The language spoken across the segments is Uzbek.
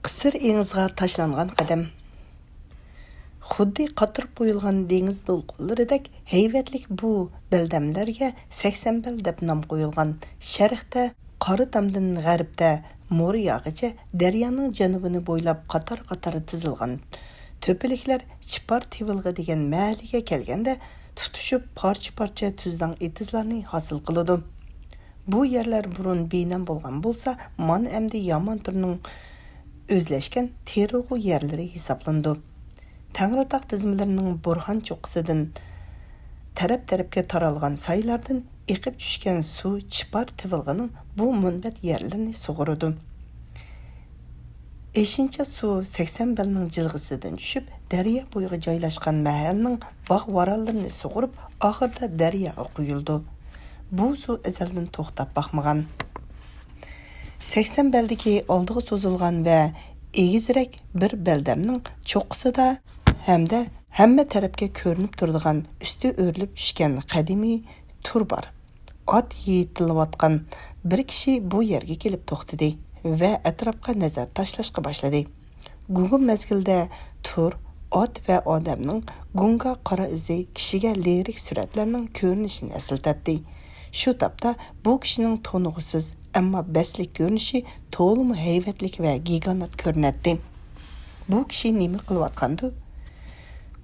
Qisir еңізға ташланған қадам. Xuddi қатырып қойылған деңіз долқынларыдек heyvetlik bu beldemlerge 80 bel deb nam qo'yilgan. Sharqda Qora Tamdan g'arbda Moriyagacha daryoning janubini bo'ylab qator-qator tizilgan to'piliklar Chipar Tivilga degan mahalliga kelganda tutishib parcha-parcha tuzdan etizlarni hosil qiladi. Bu yerlar burun beynam bo'lgan bo'lsa, man endi yomon turning özleşken terug'u yerleri hesaplandı. Tangrataq tizimlerining burhan cho'qqisidan taraf-tarafga taralgan saylardan eqib tushgan suv Chipar Tivilg'ining bu munbat yerlarini sug'uradi. Eshincha suv 80 belning jilg'isidan tushib, daryo bo'yiga joylashgan mahalning bog' varallarini sug'urib, oxirida daryoga quyildi. Bu suv azaldan to'xtab baxmagan. 80 beldeki oldığı sozulgan ve egizrek bir beldemning cho'qqisida hamda hamma tarafga ko'rinib turadigan üstü o'rilib tushgan qadimiy tur bor. Ot yetilayotgan bir kishi bu yerga kelib to'xtadi va atrofga nazar tashlashga boshladi. Gugum mezgilda tur, ot va odamning gunga qora izi kishiga lirik suratlarning ko'rinishini eslatdi. Shu topda bu kishining to'nug'isiz Amma beslik görünüşü to'liq heyvetlik ve gigant ko'rinadi. Bu kishi nima qilayotgandi?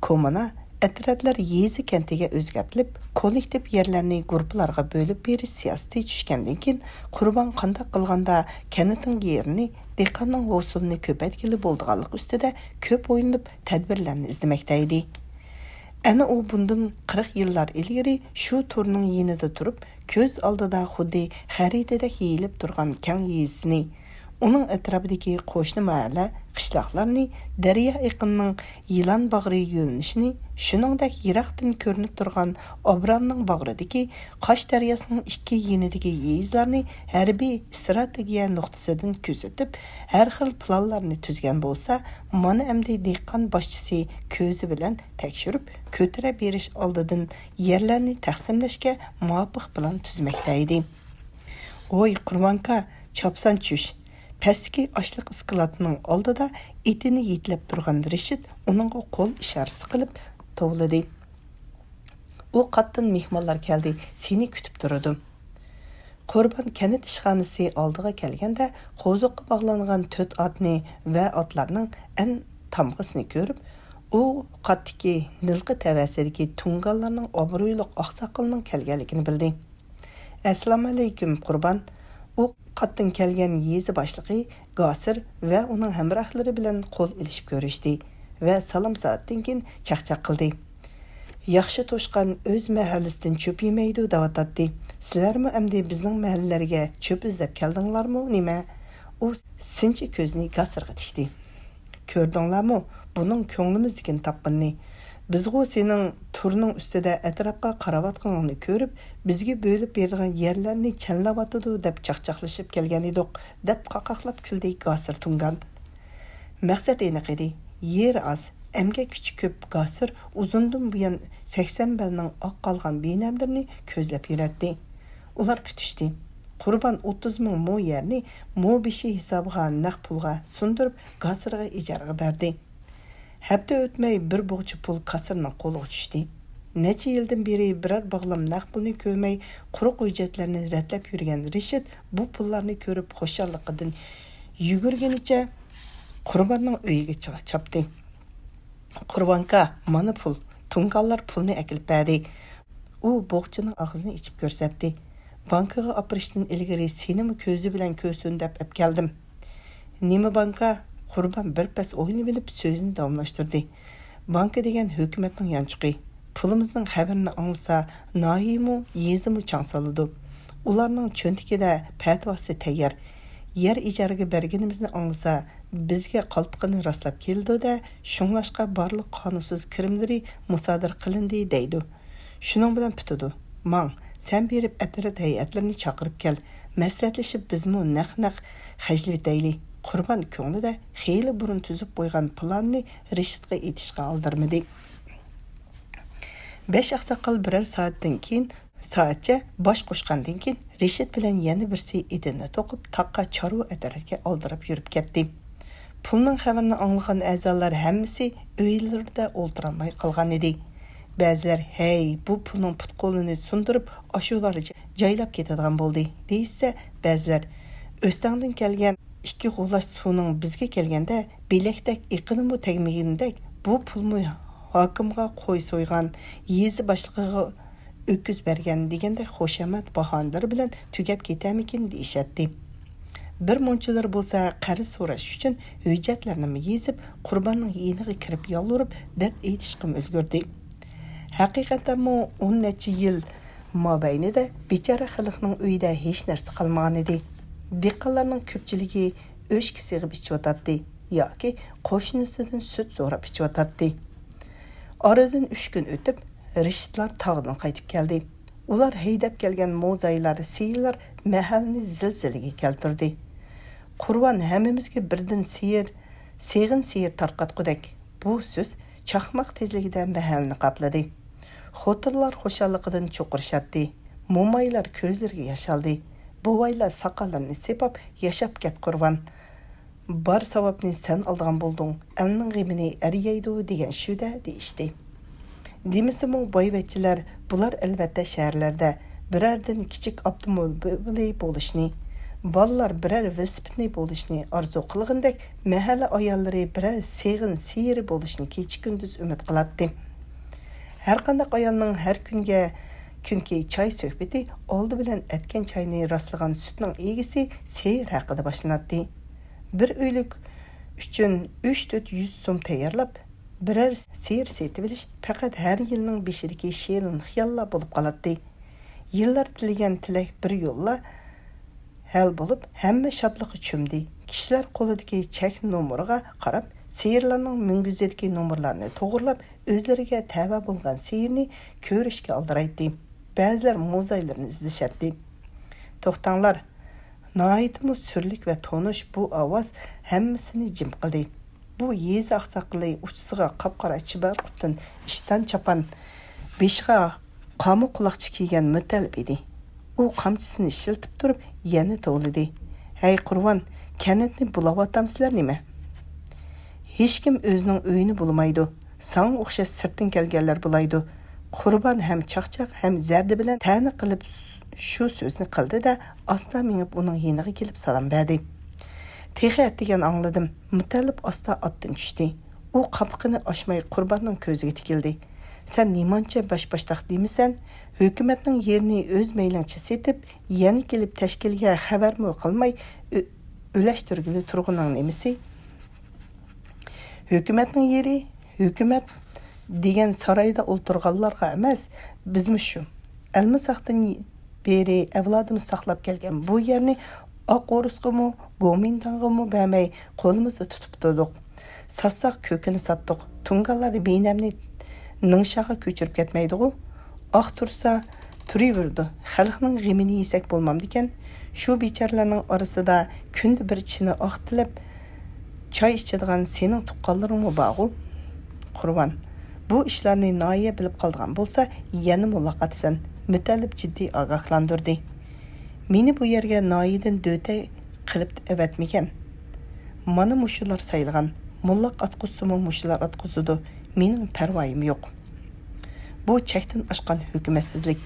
Komuna atratlar yezi kentiga o'zgartilib, kollektiv yerlarni guruhlarga bo'lib berish siyosati tushgandan keyin qurbon qanday qilganda kentning yerini dehqonning hosilini ko'paytgili bo'ldiganlik ustida ko'p o'ylanib tadbirlarni izlamoqda edi. Ana u bundan 40 yillar ilgari shu turning yinida turib, ko'z oldida xuddi xaritada yeyilib turgan keng yezini, uning atrofidagi qo'shni mahalla, qishloqlarni, daryo iqinining yilon bag'ri yo'nalishini, shuningdek yiroqdan ko'rinib turgan Obramning bag'ridagi Qosh daryosining ikki yinidagi yezlarni harbiy strategiya nuqtasidan kuzatib, har xil planlarni tuzgan bo'lsa, mana endi dehqon boshchisi ko'zi bilan tekshirib, ko'tara berish oldidan yerlarni taqsimlashga muvofiq plan tuzmoqda edi. Oy Qurbanka, chopsan tush. Pastki ashliq iskilatining oldida etini yetlab turgan Rishit uningga qo'l isharasi qilib tovladi. U qattin mehmonlar keldi, seni kutib turadi. Qurban kanat ishxonasi oldiga kelganda qo'ziqqa bog'langan 4 otni va otlarning en tamg'isini ko'rib, u qatdiki nilqi tavasidagi tungallarning obro'yli oqsoqolning kelganligini bildi. Assalomu alaykum Qurban. U qatdan kelgan yezi boshlig'i Gosir va uning hamrohlari bilan qo'l ilishib ko'rishdi va salom soatdan keyin chaqchaq qildi. Yaxshi to'shqan o'z mahallasidan cho'p yemaydi davatadi. Sizlarmi endi bizning mahallalarga cho'p izlab keldinglarmi, nima? U sinchi ko'zni Gosirga tikdi. Ko'rdinglarmi? Buning ko'nglimizdan topqinni. Bizgu sening turning ustida atrofga qarawatganingni ko'rib, bizga bo'lib berilgan yerlarni chanlavatidi deb chaqchaqlashib kelgan edik, deb qaqaqlab kuldi Gosir Tungan. Maqsad aniq edi. Yer az, emga kuchi ko'p Gosir uzundan buyon 80 belning oq qolgan benamlarini ko'zlab yuradi. Ular kutishdi. Qurban 30 ming mo yerni mo beshi hisobiga naq pulga sundirib Gosirga ijaraga berdi. Hafta o'tmay bir bo'g'chi pul Qasirning qo'liga tushdi. Necha yildan beri biror bog'lam naq pulni ko'rmay, quruq hujjatlarni ratlab yurgan Rishit bu pullarni ko'rib xo'shalligidan yugurganicha Qurbanning uyiga chopdi. Qurbanka, mana pul. Tungallar pulni akilib berdi. U bo'g'chining og'zini ichib ko'rsatdi. Bankaga operishdan ilgari senimi ko'zi bilan ko'rsin deb olib keldim. Nima banka? Qurban bir pas o'yini bilib so'zini davomlashtirdi. Banka degan hukumatning yanchiqi. Pulimizning xabarini anglasa, nahimu yezimu chansaladi. Ularning cho'ntikida patvasi tayyor. Yer ijaraga berganimizni anglasa, bizga qalpqini rastlab keldi-da, shunglashqa barliq qonunsiz kirimlari musodir qilindi deydi. Shuning bilan bitadi. Mang, sen berib atrat hay'atlarni chaqirib kel. Maslahatlashib bizmi naq-naq xajlatayli. Qurban ko'nglida xeyli burun tuzib qo'ygan planni Rishitga etishga aldirmadi. 5 oqsoqol birer soatdan keyin soatcha bosh qo'shgandan keyin Rishit bilan yana birsi edini to'qib taqqa chorva atarga oldirib yurib ketdi. Pulning xabarini anglagan a'zolar hammasi uylarida o'ltirolmay qolgan edi. Ba'zilar, "Hey, bu pulning put-qo'lini sundirib, ashularga joylab ketadigan bo'ldi" deysa, ba'zilar, "O'stangdan kelgan ikki g'ulash suvning bizga kelganda bilakdak iqinimi tegmagandek, bu pulni hokimga qo'y so'ygan, yezi boshlig'iga o'küz bergan" deganda xushamat bahonalari bilan tugab ketamikin deyishatdi. Bir munchalar bo'lsa qarz so'rash uchun hujjatlarni yezib, qurbonning yeniga kirib yolvorib, deb aytishga ulgurdi. Haqiqatan 10 necha yil mobaynida bechora xalqning uyida hech narsa qolmagan edi. Dehqonlarning ko'pchiligi o'shki sig'ib ichiyotdi yoki qo'shnisidan sut so'rab ichiyotdi. Oradan 3 kun o'tib, Rishtlar tog'dan qaytib keldi. Ular haydab kelgan mo'zaylar, siylar mahallni zilzilaga keltirdi. Qurbon hammamizga birdan seg'in siyir tarqatqudek bu so'z chaqmoq tezligida mahallni qapladi. Xotinlar xushalligidan cho'qirishatdi. Mo'maylar ko'zlariga yashaldi. Buvaylar soqollarini sepab, "Yashab ket Qurbon. Bar savobni sen olgan bo'lding. Elning g'imini ariyaydi" degan shuda deyishdi. Demisimi boyvachchilar bular albatta shaharlarda birardan kichik avtomobili bo'lishni, bolalar birer velosipedni bo'lishni orzu qilgandek, mahalla ayollari birer seg'in siyiri bo'lishni kecha-kunduz umid qiladi. Har qanday ayolning har kunki choy suhbati oldi bilan etgan choyni rastlagan sutning egisi seyir haqida boshlanadi. Bir uylik uchun 3-400 so'm tayyorlab, birer seyir setib olish faqat har yilning beshidagi shirin xiyollar bo'lib qoladi. Yillar tilagan tilak bir yo'lla hal bo'lib, hamma shodliqqa cho'mdi. Kishilar qo'lidagi chek nomeriga qarab, seyirlarning minguzidagi nomerlarni to'g'irlab, o'zlariga tava bo'lgan seyirni ko'rishga aldiraydi. Ba'zilar mo'zaylarni izlashatdi. To'xtanglar. Noyitimi surlik va tonish bu ovoz hammasini jim qildi. Bu yez oqsoqli uchisiga qop-qora chibar qutun ishdan chapan, beshiga qomi quloqchi kiygan Mutalib edi. U qamchisini shiltib turib, yana to'lidi. "Hey Qurbon, kanatni bulayotamsizlar nima? Hech kim o'zining uyini bulmaydi. Sana o'xshash sirtdan kelganlar bulaydi." Qurbon ham chaqchaq ham zardi bilan ta'na qilib shu so'zni qildi-da, asta minib uning yeniga kelib salom berdi. "Texi degan angladim." Mutalib asta otdan tushdi. U qapqini ochmay Qurbonning ko'ziga tikildi. "Sen nimancha bosh-boshdoq deymisan? Hukumatning yerini o'z meylincha setib, yana kelib tashkilga xabarmi qilmay o'lashtirgili turg'uning nimasi? Hukumatning yeri, hukumat degan saroyda o'ltirganlarga emas, bizmi shu? Almasaqdan beri avlodimiz saqlab kelgan bu yerni oq o'risqimi, Gomindang'imi bermay qo'limizda tutib turdik. Satsak ko'kini satdik. Tungalari beynamni Ningshaga ko'chirib ketmaydi-ku. Oq tursa turaverdi. Xalqning g'imini yesak bo'lmamdi ekan. Shu bechoralarning orasida kunda bir chini oq tilib choy ichadigan sening tuqqanlaringmi bor-ku? Qurbon, bu ishlarni Noya bilib qolgan bo'lsa, yana muloqotsan. Mutalib jiddiy ogohlantirdi. Meni bu yerga Noyadan döte qilib evatmagan. Mana mushular sayilgan. Mullaq atqusimi mushular atqusudi. Mening parvoyim yo'q. Bu chekdan oshgan hukumatsizlik.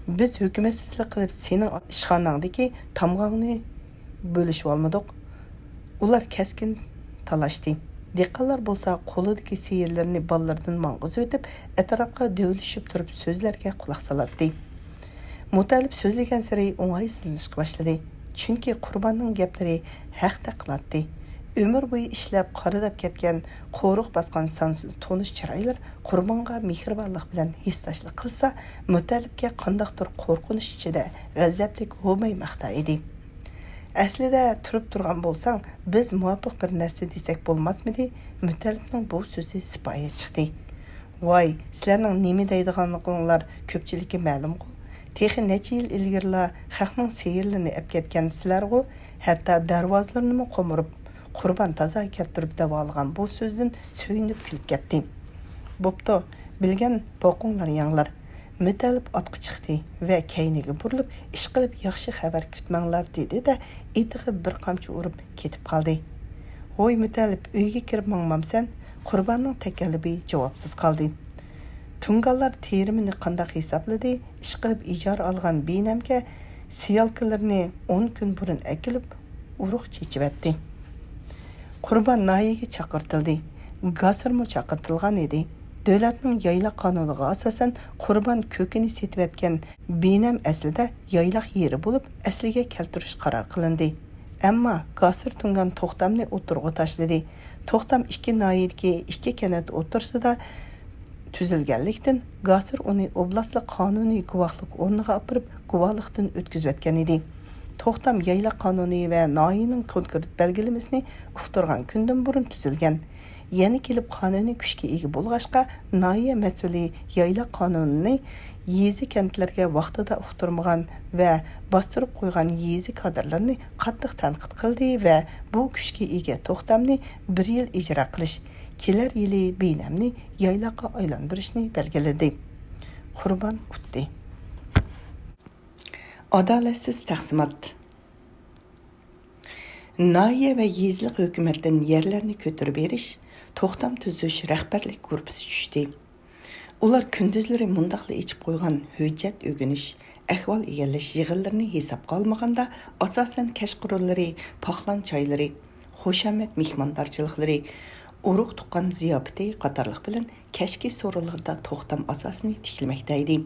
Biz hukumatsizlik qilib sening ishxonangdagi tamg'ongni bo'lishib olmadik. Ular keskin talashdi. Dehqonlar bo'lsa qo'lidagi seyirlarni ballardan mang'iz o'tib, atrofga dövlishib turib so'zlarga quloq soladi. Mutalib so'zlagan sari o'ng'aysizlashga boshladi. Chunki Qurbonning gaplari haqda qiladi. Ömür bo'yi ishlab qorilab ketgan, qo'riq bosgan sonsiz tonish chiroylar Qurbonga mehribonlik bilan hissashlik qilsa, Mutalibga qandoqdir qo'rqinish ichida g'azablik o'may maqta edi. Aslida turib turgan bo'lsang, biz muvofiq bir narsa desak bo'lmasmidi? Mutalibning bu so'zi sipoyi chiqdi. Voy, sizlarning nima deydiganliginglar ko'pchilikka ma'lum-ku. Texi necha yil ilgirla xalqning seyirlarini olib ketgan sizlar-ku, hatto darvozalarini qo'mirib, Qurbon toza keltirib davolagan bu so'zdan so'yinib kulib ketdi. Bo'pti, bilgan boqinglar yanglar. Mutalib otqa chiqdi va kayniga burilib, ish qilib yaxshi xabar kutmanglar dedi-da, etiga bir qamchi urib ketib qoldi. Hoy Mütəlib, uyga kirib mangmamsan? Qurbanning takallubi javobsiz qoldi. Tungallar terimini qandaq hisobladi? Ish qilib ijara olgan Binamga siyalkalarni 10 kun burun akilib, urug' chechivatdi. Qurban nayiga chaqirtildi. Gasirmo chaqirtilgan edi. Davlatning yayla qonuniga asosan qurban ko'kini setayotgan Binam aslida yaylaq yeri bo'lib, asliga keltirish qaror qilindi. Ammo Gasir tungan to'xtamni o'tirg'a tashladi. To'xtam 2 noyidagi 2 kanat o'tirsida tuzilganlikdan Gasir uni oblastlik qonuniy guvohlik o'rniga olib guvohlikdan o'tkazayotgan edi. To'xtam yayla qonuni va noyining konkret belgilamasini uqtirgan kundan burun tuzilgan. Yeni kelib qonuniy kuchga ega bo'lg'ashqa, noya mas'uli yayla qonunini yezi kentlarga vaqtida uqtirmagan va bostirib qo'ygan yezi kadrlarni qattiq tanqid qildi va bu kuchga ega to'xtamni 1 yil ijro qilish, kelar yili Binamni yaylaqa aylantirishni belgiladi. Qurban o'tdi. Adolatsiz taqsimot. Noya va yezlik hukumatdan yerlarni ko'tarib berish, to'xtam tuzish rahbarlik guruhi tushdi. Ular kunduzlari mundaqla ichib qo'ygan hujjat o'g'inish, ahvol egallash yig'inlarini hisobga olmaganda asosan kashqurunlari, paxlan choylari, xushamat mehmondorchiliklari, urug' tuqqan ziyofati qatorliq bilan kashki so'rinlarda to'xtam asosini tikilmoqda edi.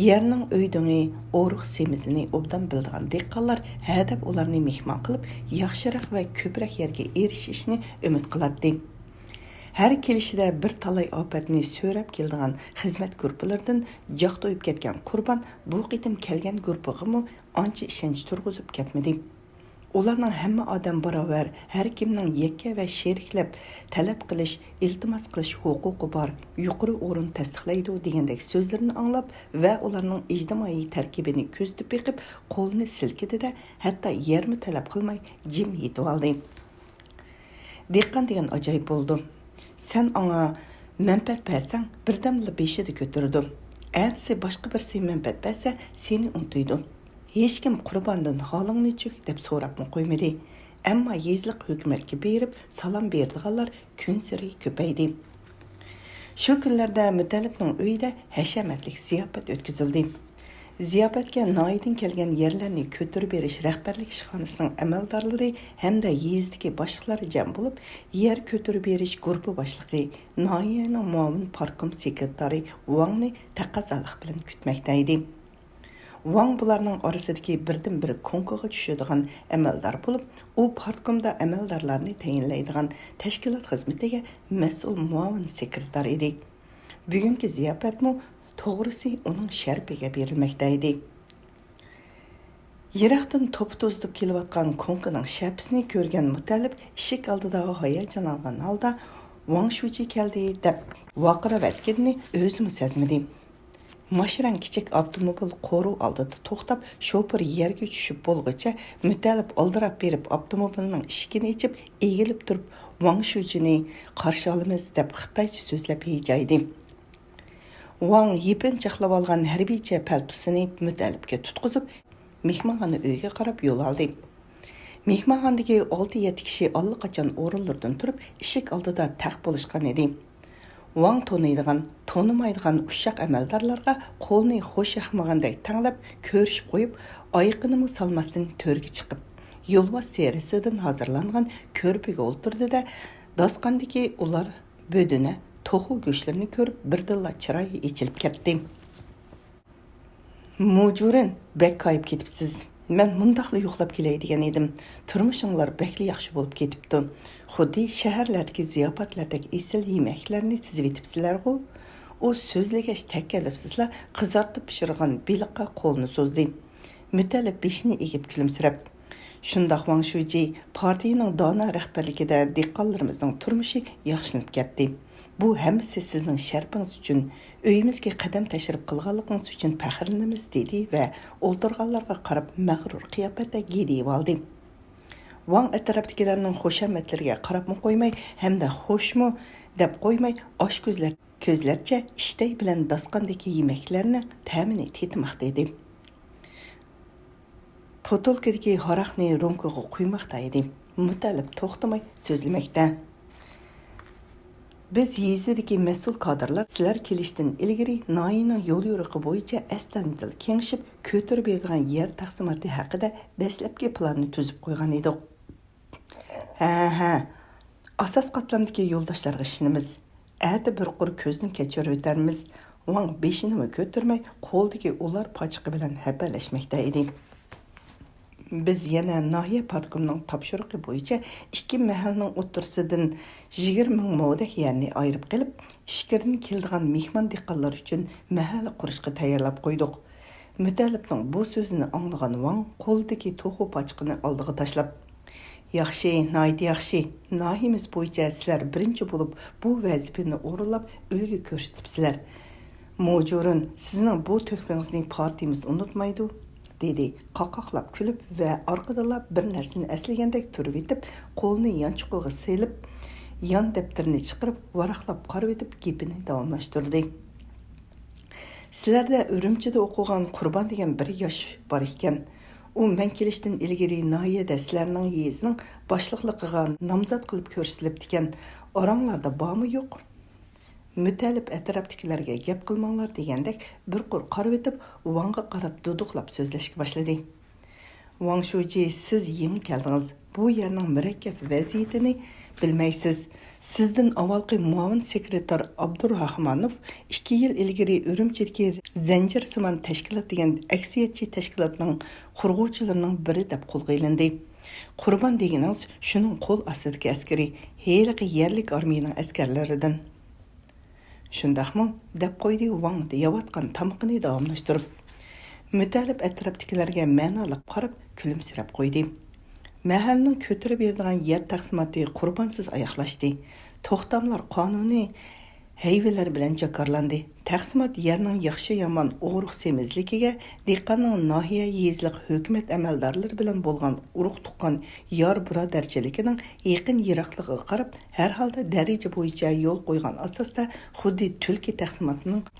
Yerning o'ydini, urug' semizini obdan bildigan dehqonlar hadab ularni mehmon qilib, yaxshiroq va ko'proq yerga erishishni umid qiladi. Her kelishida bir talay ofatni so'rab keldigan xizmat guruhlaridan joq to'yib ketgan Qurban bu qitim kelgan guruhigami ancha ishonch turg'izib ketmadi. Ularning hamma odam barobar, har kimning yakka va sheriklab talab qilish, iltimos qilish huquqi bor, yuqori o'rin tasdiqlaydi degandek so'zlarni anglab va ularning ijtimoiy tarkibini ko'zda beqib, qo'lini silkidi-da, hatto yermi talab qilmay jim yetib oldi. Dehqon degan ajoyib bo'ldi. Sen ona manfaat bersang, birdamla beshida ko'tardi. Ertasi boshqa birsi manfaat bersa, seni unutuydi. Hech kim Qurbandan holingni cho'k deb so'rabmi qo'ymadi. Ammo yezlik hukumatga berib salom berdiganlar kun sari ko'paydi. Shu kunlarda Mütəlibning uyida hashamatlik ziyofat o'tkazildi. Ziyofatga noyidin kelgan yerlarni ko'tarib berish rahbarlik ishxonasining amaldorlari hamda yezdagi boshliqlari jam bo'lib, yer ko'tarib berish guruhi boshlig'i, noyining muavin parkom sekretari Wangni taqozolik bilan kutmoqda edi. Wang bularning orasidagi birdan-bir konkuga tushadigan amaldor bo'lib, u parkomda amaldorlarni tayinlaydigan tashkilot xizmatiga mas'ul muavin sekretar edi. Bugungi ziyofatmi to'g'risi uning sharpiga berilmoqda edi. Yiroqdan to'p-to'zib kelayotgan konkining sharpisini ko'rgan Mütəlib eshik oldida hayajonlangan holda Wang Shuji keldi deb vaqiravatganini o'zim sezmadi. Mashran kichik avtomobil qo'ru oldida to'xtab, shofir yerga tushib bo'lguncha Mütəlib oldirab berib avtomobilning eshigini ochib, egilib turib Wang Shujini qarshi olamiz deb xitoycha so'zlab hijaydi. Wang yepin chaqlab olgan harbiycha paltusini Mütəlibga tutqizib, mehmonxona uyga qarab yo'l oldi. Mehmonxonadagi 6-7 kishi allaqachon o'rinlardan turib, eshik oldida taq bo'lishgan edi. Wang tanıydigan, tanımaydigan uşaq amaldorlarga qo'lni xo'sh yaxmagandek tanglab ko'rishib qo'yib, oyiqini salmasdan to'rga chiqib, yo'lbos terisidan hozirlangan ko'rpaga o'tirdi-da, dasqandagi ular bo'dini to'xu go'shtlarini ko'rib birdilla chiroyi echilib ketdi. Mujurin, bek qayib ketibsiz. Men mundaqla yo'qlab kelay degan edim. Turmushinglar bekli yaxshi bo'lib ketibdi. Xuddi shaharlardagi ziyofatlardagi esil yemeklarni tizib etibsizlar-ku. U so'zlagach takkalibsizlar qizartib pishirgan beliqqa qo'lni so'zdi. Mütəlib beshini egib kulimsirab, shundoq Wang Shuji partiyaning dono rahbarligida dehqonlarimizning turmushi yaxshilanib ketdi. Bu hammasi sizning sharpingiz uchun, uyimizga qadam tashrif qilganligingiz uchun faxrlanamiz dedi va o'ltirganlarga qarab mag'rur qiyofatda gidib oldi. Wang atrofdagilarning xushomatlariga qarabmi qo'ymay, hamda xo'shmi deb qo'ymay, ko'zlarcha ishtay bilan dasqandagi yemeklarni ta'mini tetmoqda edi. Potolkadagi haraqni romkaga quymoqda edi. Mütəllip toxtamay sözləməkdə. Biz yezidagi mas'ul kadrlar sizlar kelishdan ilgari Noyining yo'l yo'riqi bo'yicha astanidil kengishib ko'tarib beradigan yer taqsimoti haqida dastlabki planni tuzib qo'ygan edik. Ha. Asas qatlamdagi yo'ldoshlarga ishonamiz. Әді bir qur ko'zni kechirib o'tarmiz. Ваң бешini ko'tarmay qo'ldagi ular pachiqi bilan habalashmoqda edi. Biz yana nahiya parkomining topshiriqi bo'yicha ikki mahalning o'tirsidan 20 ming modak yerni ayirib qilib, ishkirdan keldigan mehmon dehqonlar uchun mahalla qurishga tayyorlab qo'ydik. Mütəllipning bu so'zini anglagan Ваң qo'ldagi to'xu pachiqini oldiga tashlab, yaxshi, naydi yaxshi. Nahimiz bo'yicha sizlar birinchi bo'lib bu vazifani o'rinlab ulgu ko'rsatibsizlar. Mo'jurun, sizning bu to'kpingizni partiyamiz unutmaydi, dedi. Qaqaqlab kulib va orqadalab bir narsani eslagandek turib etib, qo'lini yanchiqqa selib, yon daftarini chiqarib, varaqlab qarab etib gapini davomlashtirdi. Sizlarda Urumchida o'qigan Qurbon degan bir yosh bor ekan. U men kelishdan ilgari noyada sizlarning yezining boshliqligiga nomzod qilib ko'rsatilibdi ekan. Oranglarda bormi yo'q? Mütəllip atrofdagilarga gap qilmanglar degandek bir qur qarab etib, Ваңga qarab duduqlab so'zlashga boshladi. Ваң shuji, siz yangi keldingiz. Bu yerning murakkab vaziyatini bilmaysiz. Sizdan avvalgi muavin sekretar Abdurrahmanov 2 yil ilgari Urumchidagi Zanjir Simon tashkilot degan aksiyatchi tashkilotning qurg'uvchilarining biri deb qo'lga olindi. Qurbon deganingiz shuning qo'l ostidagi askari, haliqi yerlik armiyaning askarlaridan. Shundaqmi? deb qo'ydi Ваң deyotgan tamqini davomlashtirib. Mütəllip atrofdagilarga ma'noliq qarab kulimsirab qo'ydi. Mahalning ko'tarib beradigan yer taqsimoti qurbonsiz oyoqlashdi. To'xtamlar qonuniy hayvalar bilan jakarlandi. Taqsimot yerning yaxshi yomon o'g'riq semizligiga, dehqonning nahiya yezliq hukumat amaldorlari bilan bo'lgan urug' tuqqan yor birodarchiligining yaqin yiroqligiga qarab, har holda daraja bo'yicha yo'l qo'ygan asosda xuddi tulki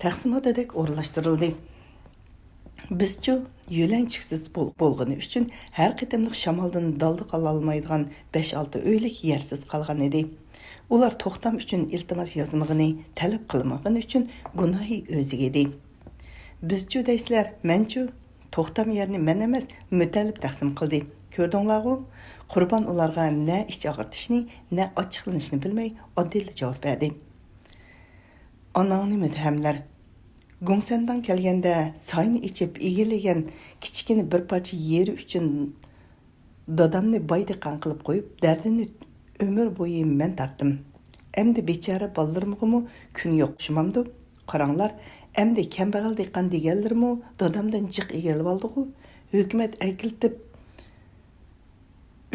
taqsimotidek o'rlashtirildi. Bizchu yo'lanchiksiz bo'lgani uchun har qitimliq shamoldan daldi qololmaydigan 5-6 uylik yersiz qolgan edi. Ular to'xtam uchun iltimos yozmag'ini talab qilmag'ini uchun gunohi o'ziga edi. Bizchu deysizlar, menchu to'xtam yerni men emas, Mütəllip taqsim qildi. Ko'rdinglar-ku? Qurbon ularga ne ich og'irtishni, ne ochiqlanishni bilmay oddiy javob berdi. Onangni muthamlar Gongsandan kelganda sayni ichib egillagan kichkina bir parcha yeri uchun dadamni boydiqan qilib qo'yib, dardini umr bo'yi men tartdim. Endi bechora bolalarımı kun yo'q shimamdi. Qaranglar, endi kambag'al deqan deganlarmi dadamdan jiq egilib oldi-ku. Hukumat akiltib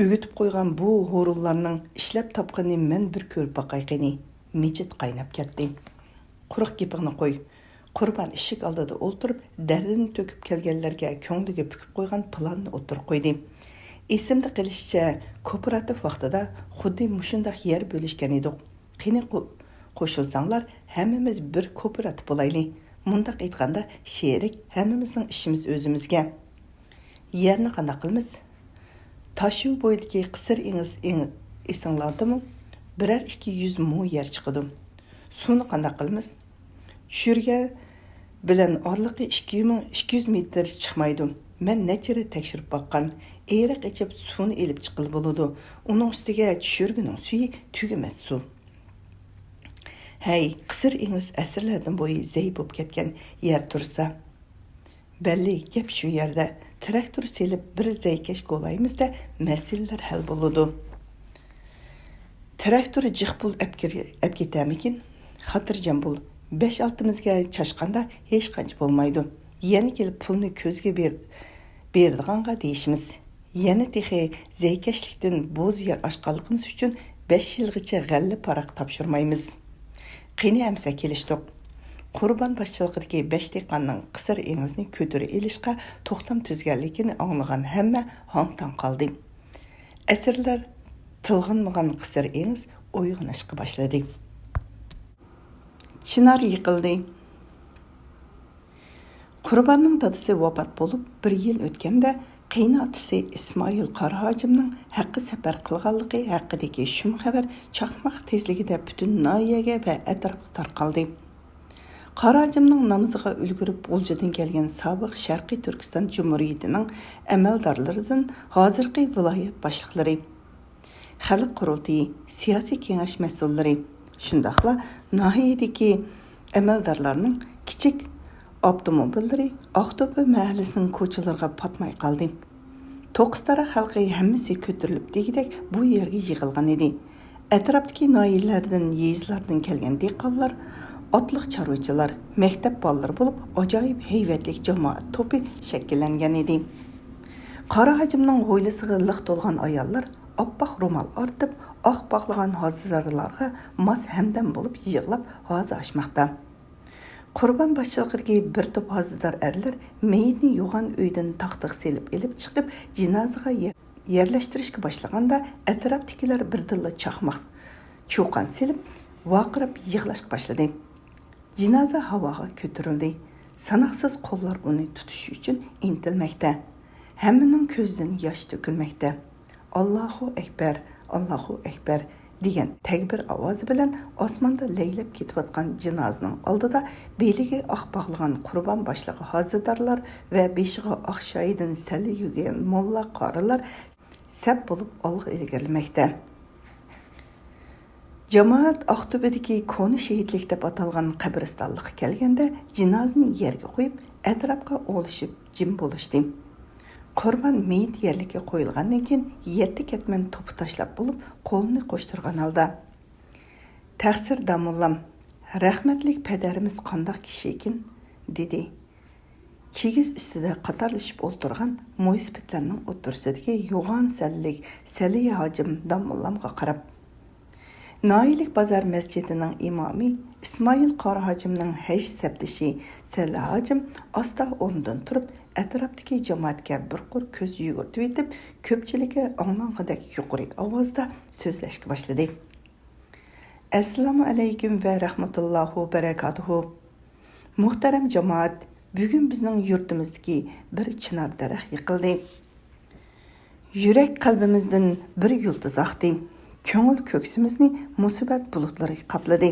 o'gitib qo'ygan bu horullarning ishlab topqanini men bir ko'rib boqayqini. Mechit qaynab ketdi. Quruq gapingni qo'y. Qurbon eshik oldida o'tirib, dardini to'kib kelganlarga ko'ngliga pukib qo'ygan planni o'tirib qo'ydi. Esimda qilishicha, kooperativ vaqtida xuddi mushundaq yer bo'lishgan edik. Qani qo'shilsanglar, hammamiz bir kooperativ bo'layli. Mundaq aytganda, sherik hammamizning ishimiz o'zimizga. Yerni qanday qilamiz? Toshyo'l bo'yidagi qisir esinglardimi? Birer 200 mo yer chiqadi. Suvni qanday qilamiz? Tushirga bilan orliqi 200 metr chiqmaydi. Men nechira tekshirib boqqan, eriq ichib suvni elib chiqil bo'ladi. Uning ustiga tushirgining suvi tugamas suv. Hey, qisir ingiz asrlardan bo'yi zey bo'lib ketgan yer tursa. Belli, gap shu yerda. Traktor selib bir zaykash qo'laymizda masalalar hal bo'ladi. Traktor jiqbul apketamikin, xotirjam bo'l. 5-6mizga chashqanda hech qancha bo'lmaydi. Yana kelib pulni ko'zga berdiganqa deyishimiz. Yana texi zaykashlikdan bo'z yer oshqanligimiz uchun 5 yilgacha g'alla paraq topshirmaymiz. Qani amsa kelishdik. Qurbon boshchiligidagi 5 dehqonning qisir engizni ko'tarib elishga to'xtam tuzganligini anglagan hamma hong-tong qoldi. Asrlar tilg'inmagan qisir engiz uyg'onishga boshladi. Chinar yiqildi. Qurbonning dadasi vafot bo'lib 1 yil o'tganda Qiynatisi İsmail Qara hacimning haqqi safar qilganligi haqidagi shum xabar chaqmoq tezligida butun noyaga va atrofga tarqaldi. Qara hacimning namoziga ulgurib G'uljadan kelgan sobiq Sharqiy Turkiston Jumhuriyatining amaldorlaridan hozirgi viloyat boshliqlari, xalq qurultiyi, siyosiy kengash mas'ullari, shundaqla nahiyadagi amaldorlarning kichik avtomobillari Aqto'pi mahallasining ko'chalariga patmay qoldi. To'qistara xalqi hammasi ko'tarilib degidek bu yerga yig'ilgan edi. Atrofdagi noyillardan, yezlardan kelgan dehqonlar, otliq chorvachilar, maktab bolalari bo'lib, ajoyib hayvatlik jamoat to'pi shakllangan edi. Qara hajimning g'o'ylisiga liq to'lgan ayollar oppoq ro'mol ortib, oq bog'lagan hozirlarga mos hamdam bo'lib yig'lab g'oz ochmoqda. Qurban boshchiligidagi bir to'p hozidor erlar meyitni yo'g'on uydan taxtiq selib elib chiqib, jinozaga yerlashtirishga boshlaganda atrofdagilar birdilla chaqmoq cho'qon selib, vaqirib yig'lashga boshladi. Jinoza havoga ko'tarildi. Sanoqsiz qo'llar uni tutish uchun intilmoqda. Hammaning ko'zidan yosh to'kilmoqda. Allohu akbar, Allohu akbar degan takbir ovozi bilan osmonda laylab ketayotgan jinozaning oldida beliga oq bog'lagan qurban boshlig'i hozirdarlar va beshiga oq shoyidan sali yugan molla qorilar sap bo'lib olg'a ilgarilmoqda. Jamoat Aqto'bedagi koni shahidlik deb atalgan qabristonlikqa kelganda jinozani yerga qo'yib, atrofga o'lishib jim bo'lishdi. Qurban meyit yerlikka qo'yilgandan keyin 7 ketman to'pi tashlab bo'lib, qo'lini qo'shtirgan holda: "Taqsir damollam, rahmatlik padarimiz qandoq kishi ekan?" dedi. Kigiz ustida qatorlashib o'tirgan mo'ysbitlarning o'tirsidagi yo'g'on sallik Saliya hojim damollamga qarab, Noilik bozor masjidining imomi İsmail Qara hojimning haj sabdishi Saliya hojim asta o'rnidan turib, atrofdagi jamoatga bir qur ko'z yugurtib etib, ko'pchilikka anglangandek yuqori ovozda so'zlashga boshladi. Assalomu alaykum va rahmatullohi barakatuhu. Muhtaram jamoat, bugun bizning yurtimizdagi bir chinar daraxt yiqildi. Yurak qalbimizdan bir yulduz oqdi. Ko'ngil ko'ksimizni musibat bulutlari qopladi.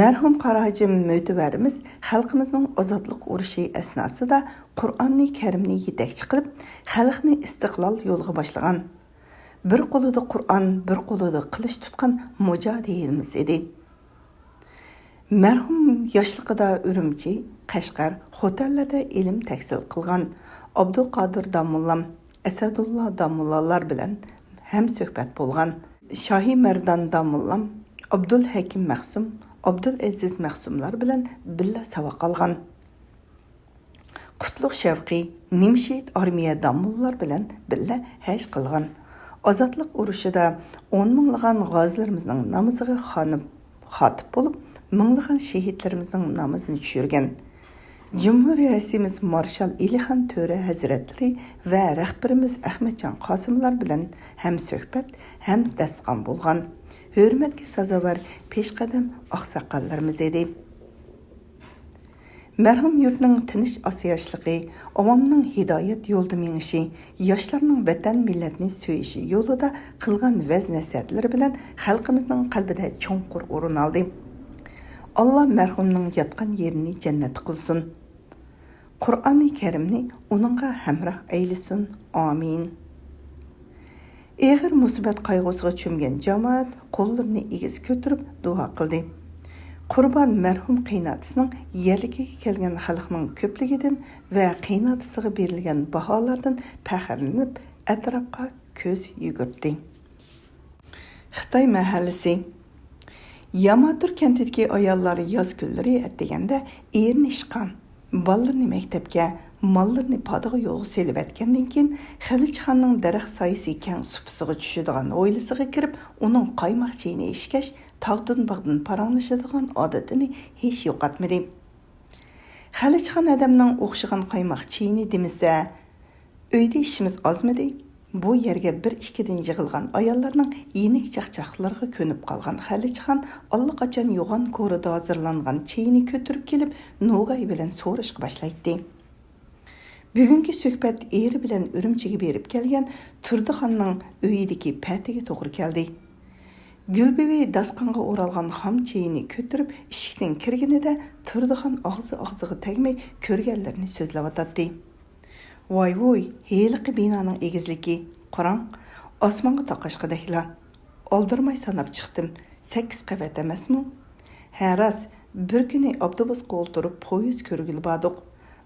Mərhum Qara hacim mötəbərimiz xalqımızın azadlıq urushi əsnasida Qur'onni Kərimni yetakchi qilib, xalqni istiqlol yo'liga boshlagan. Bir qo'lida Qur'on, bir qo'lida qilich tutgan mujahidimiz edi. Mərhum yoshligida Urumchi, Qashqar, xotellarda ilm tahsil qilgan Abdulqodir Damullam, Asadullah Damullalar bilan ham suhbat bo'lgan. Shohi Mardan Damullam, Abdul Hakim Mahsum, Abdul Aziz Mahsumlar bilan billa savoq olgan. Qutlug' Shavqi, Nimshid armiya damullar bilan billa haj qilgan. Ozodlik urushida 10 minglagan g'ozilarimizning namoziga xotib bo'lib, minglagan shahidlarimizning namozini tushirgan. Cumhuriyetimiz Marshal İlhan Töre Hazretleri ve rahbarimiz Ahmetcan Qasımlar bilan hem suhbat, hem dasqon bo'lgan. Hürmetki sazavar peshqadam oqsoqollarimiz edi. Mərhum yurtning tinish asayashligi, avomning hidoyat yo'lida menishi, yoshlarning vatan millatni so'yishi yo'lida qilgan vaz nasihatlari bilan xalqimizning qalbida cho'nqur o'rin oldi. Allah mərhumning yotgan yerini jannat qilsin. Qur'oni Karimni uningga hamroh aylisin. Amin. Eg'ir musibat qayg'usiga cho'mgan jamoat qo'llarini egiz ko'tarib duo qildi. Qurban mərhum qiynatisining yerligiga kelgan xalqning ko'pligidan va qiynatisiga berilgan baholardan faxrlanib, atrofga ko'z yugurtdi. Xitoy mahallasi Yamatur kentidagi ayollar yoz kunlari atdeganda erini ishqan, bolalarni maktabga, mollarni podaga yo'lga selib atgandan keyin Xilichxonning daraxt soyasi keng supisiga tushadigan o'ylisiga kirib, uning qaymoq cheyini ishkash, tog'dan bog'dan paranglashadigan odatini hech yo'qotmadi. Xilichxon odamning o'xshagan qaymoq cheyini demasa, uyda ishimiz ozmidi? Bu yerga 1-2dan yig'ilgan ayollarning yenik chaqchaqlarga ko'nib qolgan Xilichxon allaqachon yo'g'on ko'rida hozirlangan cheyini ko'tarib kelib, Nogay bilan so'rashga boshlaydi. Бүгінгі söhbət eri bilan Үрümchiga berib kelgan Turдixonning uyidagi patiga to'g'ri keldi. Gulbibi dasqonga o'ralgan xom cheyini ko'tarib eshikdan kirganida Turдixon og'ziga tegmay ko'rganlarini so'zlayotdi. Voy, heliqi binoning egizligi, qarang, osmonga taqashqidakla. Oldirmay sanab chiqdim. 8 qavat emasmi? Haras, bir kuni avtobusga o'ltirib poyezd ko'rgil bordik.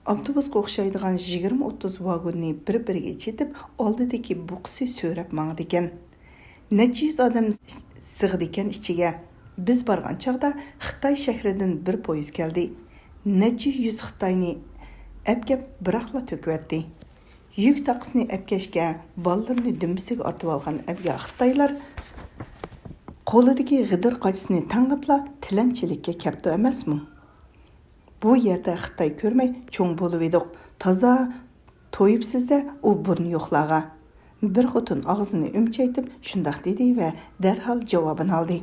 Avtobusga o'xshaydigan 20-30 vagonni bir-biriga chetib, oldidagi buqsi so'rab mangdi ekan. Necha yuz odam sig'di ekan ichiga. Biz borgan chaqda Xitoy shahridan bir poyezd keldi. Necha yuz Xitoyni apkab biraqla to'kvatdi. Yük taqisini apkashga, bolalarni dumbisiga ortib olgan abga Xitoylar qo'lidagi g'idir qochisini tangibla tilamchilikka kapti emasmi? Bu yerda Xitoy ko'rmay cho'ng bo'lib edik. Toza to'yibsizda u burni yo'qlaga. Bir xotin og'zini umchaytib shundoq dedi va darhol javobini oldi.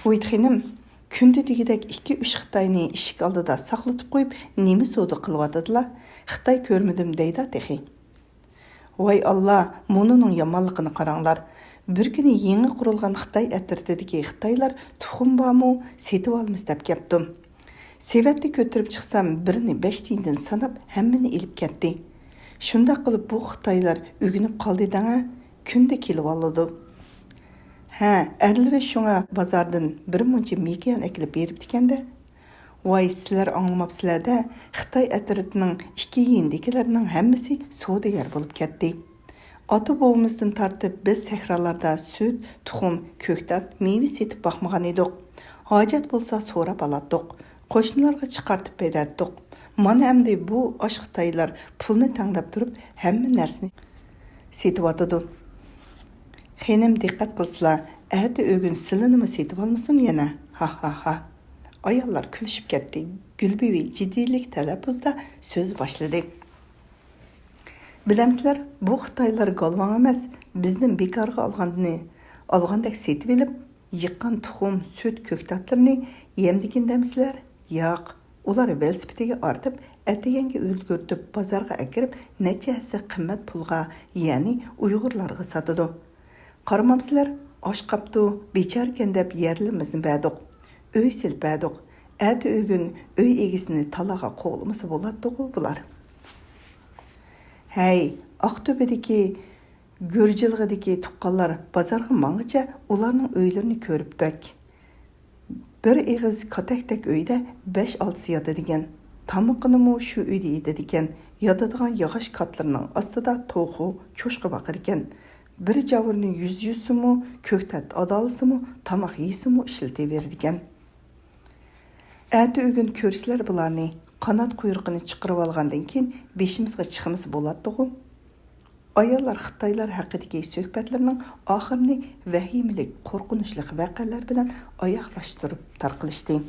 Voytxinim, kunda degidek 2-3 Xitoyni eshik oldida saqlatib qo'yib, nima savdo qilyotdilar? Xitoy ko'rmadim deydi texi. Voy Allah, mununing yomonligini qaranglar. Bir kuni yangi qurilgan Xitoy atrofidagi Xitoylar tuxum bormi, setib olmiz deb keldim. Sevatni ko'tarib chiqsam, birini 5 tiyindan sanab, hammani ilib ketdi. Shunda qilib bu Xitoylar o'ginib qoldi-da, kunda kelib oladi. Ha, erlari shunga bozordan bir muncha mekiyon akilib berib dikanda. Voy, sizlar anglamapsizlar-da, Xitoy atrofining 2 yindikilarning hammasi savdogar bo'lib ketdi. Ota-bobomizdan tartib biz sahrolarda süt, tuxum, ko'ktat, meva setib boqmagan edik. Hojat bo'lsa so'rab olardik. Qo'shnilarga chiqartib berardik. Mana endi bu osh Xitoylar pulni tanglab turib, hamma narsani setib otadi. Xenim diqqat qilsizlar, ati o'gin silinimi setib olmasin yana. Ha. Ayollar kulishib ketdi. Gulbibi jiddiylik talaffuzda so'z boshladi. Bilamsizlar, bu Xitoylar galvan emas, bizning bekorga olgandek setib olib, yiqqan tuxum, süt, ko'ktatlarni yemdikin demisizlar? Yo'q, ular velosipediga ortib, atiganga o'lgurtib, bozorga akirib, necha hassa qimmat pulga, ya'ni Uyg'urlarga sotadi. Qaramamsizlar, osh qapti, becharkan deb yerlimizni berdik. Uy silpadik. Ati o'gin uy egisini talaga qo'g'limisi bo'ladi-ku bular. Hey, Aqto'bedagi Gurjilg'idagi tuqqanlar bozorga mang'icha ularning uylarini ko'ribdik. Bir eg'iz katakdak uyda 5-6 yotadigan. Tamoqini shu uyda yeydigan. Yotadigan yog'och katlarning ostida to'xu, cho'shqa boqar ekan. Bir javurning 100 so'mi, ko'ktat adolsimi, tamoq yeysimi ishlataverdi ekan. Ati o'gin ko'rsizlar bularni qanot quyruqini chiqarib olgandan keyin beshimizga chiqimiz bo'ladi-ku. Ayollar Xitoylar haqidagi suhbatlarning oxirini vahimalik, qo'rqinchli voqealar bilan oyoqlashtirib tarqalishdi.